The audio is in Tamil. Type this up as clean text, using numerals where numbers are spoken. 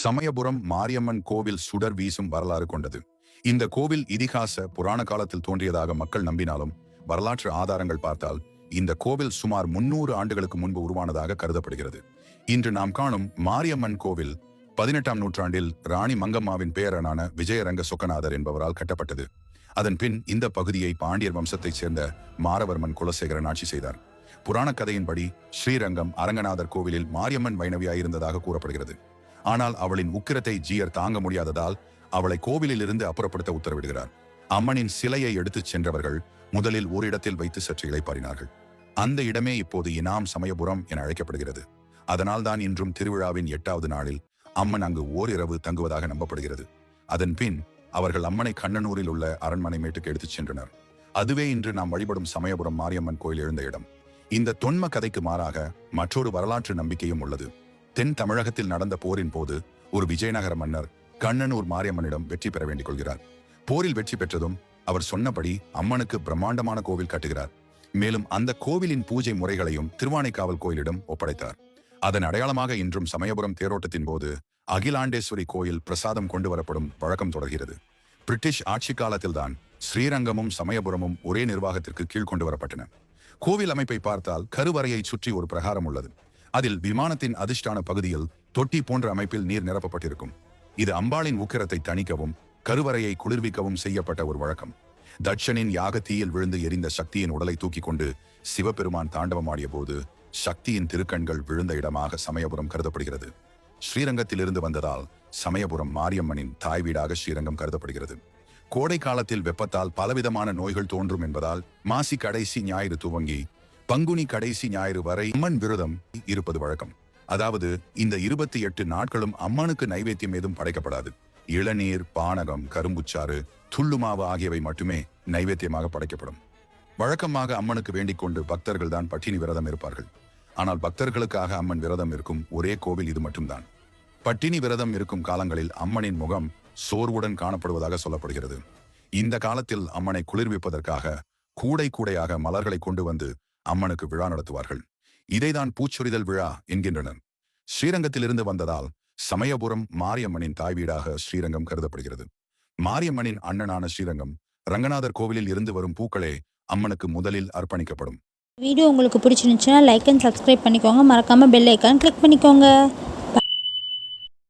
சமயபுரம் மாரியம்மன் கோவில் சுடர் வீசும் வரலாறு கொண்டது. இந்த கோவில் இதிகாச புராண காலத்தில் தோன்றியதாக மக்கள் நம்பினாலும் வரலாற்று ஆதாரங்கள் பார்த்தால் இந்த கோவில் சுமார் 300 ஆண்டுகளுக்கு முன்பு உருவானதாக கருதப்படுகிறது. இன்று நாம் காணும் மாரியம்மன் கோவில் 18ஆம் நூற்றாண்டில் ராணி மங்கம்மாவின் பேரனான விஜயரங்க சொக்கநாதர் என்பவரால் கட்டப்பட்டது. அதன் பின் இந்த பகுதியை பாண்டியர் வம்சத்தைச் சேர்ந்த மாரவர்மன் குலசேகரன் ஆட்சி செய்தார். புராண கதையின்படி ஸ்ரீரங்கம் அரங்கநாதர் கோவிலில் மாரியம்மன் வைணவியாயிருந்ததாக கூறப்படுகிறது. ஆனால் அவளின் உக்கிரத்தை ஜீயர் தாங்க முடியாததால் அவளை கோவிலில் இருந்து அப்புறப்படுத்த உத்தரவிடுகிறார். அம்மனின் சிலையை எடுத்துச் சென்றவர்கள் முதலில் ஓரிடத்தில் வைத்து சற்று இளைப்பாறினார்கள். அந்த இடமே இப்போது இனாம் சமயபுரம் என அழைக்கப்படுகிறது. அதனால்தான் இன்றும் திருவிழாவின் 8வது நாளில் அம்மன் அங்கு ஓரிரவு தங்குவதாக நம்பப்படுகிறது. அதன் பின் அவர்கள் அம்மனை கண்ணனூரில் உள்ள அரண்மனை மேட்டுக்கு எடுத்துச் சென்றனர். அதுவே இன்று நாம் வழிபடும் சமயபுரம் மாரியம்மன் கோயில் எழுந்த இடம். இந்த தொன்ம கதைக்கு மாறாக மற்றொரு வரலாற்று நம்பிக்கையும் உள்ளது. தென் தமிழகத்தில் நடந்த போரின் போது ஒரு விஜயநகர மன்னர் கண்ணனூர் மாரியம்மனிடம் வெற்றி பெற வேண்டிக் கொள்கிறார். போரில் வெற்றி பெற்றதும் அவர் சொன்னபடி அம்மனுக்கு பிரம்மாண்டமான கோவில் கட்டுகிறார். மேலும் அந்த கோவிலின் பூஜை முறைகளையும் திருவானைக்காவல் கோயிலிடம் ஒப்படைத்தார். அதன் அடையாளமாக இன்றும் சமயபுரம் தேரோட்டத்தின் போது அகிலாண்டேஸ்வரி கோயில் பிரசாதம் கொண்டு வரப்படும் வழக்கம் தொடர்கிறது. பிரிட்டிஷ் ஆட்சி காலத்தில்தான் ஸ்ரீரங்கமும் சமயபுரமும் ஒரே நிர்வாகத்திற்கு கீழ் கொண்டு வரப்பட்டன. கோவில் அமைப்பை பார்த்தால் கருவறையை சுற்றி ஒரு பிரகாரம் உள்ளது. அதில் விமானத்தின் அதிர்ஷ்டான பகுதியில் தொட்டி போன்ற அமைப்பில் நீர் நிரப்பப்பட்டிருக்கும். இது அம்பாளின் உக்கிரத்தை தணிக்கவும் கருவறையை குளிர்விக்கவும் செய்யப்பட்ட ஒரு வழக்கம். தட்சனின் யாகத்தீயில் விழுந்து எரிந்த சக்தியின் உடலை தூக்கி கொண்டு சிவபெருமான் தாண்டவமாடிய போது சக்தியின் திருக்கண்கள் விழுந்த இடமாக சமயபுரம் கருதப்படுகிறது. ஸ்ரீரங்கத்திலிருந்து வந்ததால் சமயபுரம் மாரியம்மனின் தாய் வீடாக ஸ்ரீரங்கம் கருதப்படுகிறது. கோடை காலத்தில் வெப்பத்தால் பலவிதமான நோய்கள் தோன்றும் என்பதால் மாசி கடைசி ஞாயிறு துவங்கி பங்குனி கடைசி ஞாயிறு வரை அம்மன் விரதம் இருப்பது வழக்கம். அதாவது இந்த 28 நாட்களும் அம்மனுக்கு நைவேத்தியம் ஏதும் படைக்கப்படாது. இளநீர், பானகம், கரும்புச்சாறு, துள்ளுமாவு ஆகியவை மட்டுமே நைவேத்தியமாக படைக்கப்படும். வழக்கமாக அம்மனுக்கு வேண்டிக் கொண்டு பக்தர்கள் தான் பட்டினி விரதம் இருப்பார்கள். ஆனால் பக்தர்களுக்காக அம்மன் விரதம் இருக்கும் ஒரே கோவில் இது மட்டும்தான். பட்டினி விரதம் இருக்கும் காலங்களில் அம்மனின் முகம் சோர்வுடன் காணப்படுவதாக சொல்லப்படுகிறது. இந்த காலத்தில் அம்மனை குளிர்விப்பதற்காக கூடை கூடையாக மலர்களை கொண்டு வந்து அம்மனுக்கு விழா நடத்துவார்கள். இதைதான் பூச்சொரிதல் விழா என்கின்றனர். ஸ்ரீரங்கத்திலிருந்து வந்ததால் சமயபுரம் மாரியம்மனின் தாய் வீடாக ஸ்ரீரங்கம் கருதப்படுகிறது. மாரியம்மனின் அண்ணனான ஸ்ரீரங்கம் ரங்கநாதர் கோவிலில் இருந்து வரும் பூக்களே அம்மனுக்கு முதலில் அர்ப்பணிக்கப்படும். வீடியோ உங்களுக்கு பிடிச்சிருந்துச்சுன்னா லைக் அண்ட் சப்ஸ்கிரைப் பண்ணிக்கோங்க. மறக்காமல் பெல் ஐக்கான் கிளிக் பண்ணிக்கோங்க.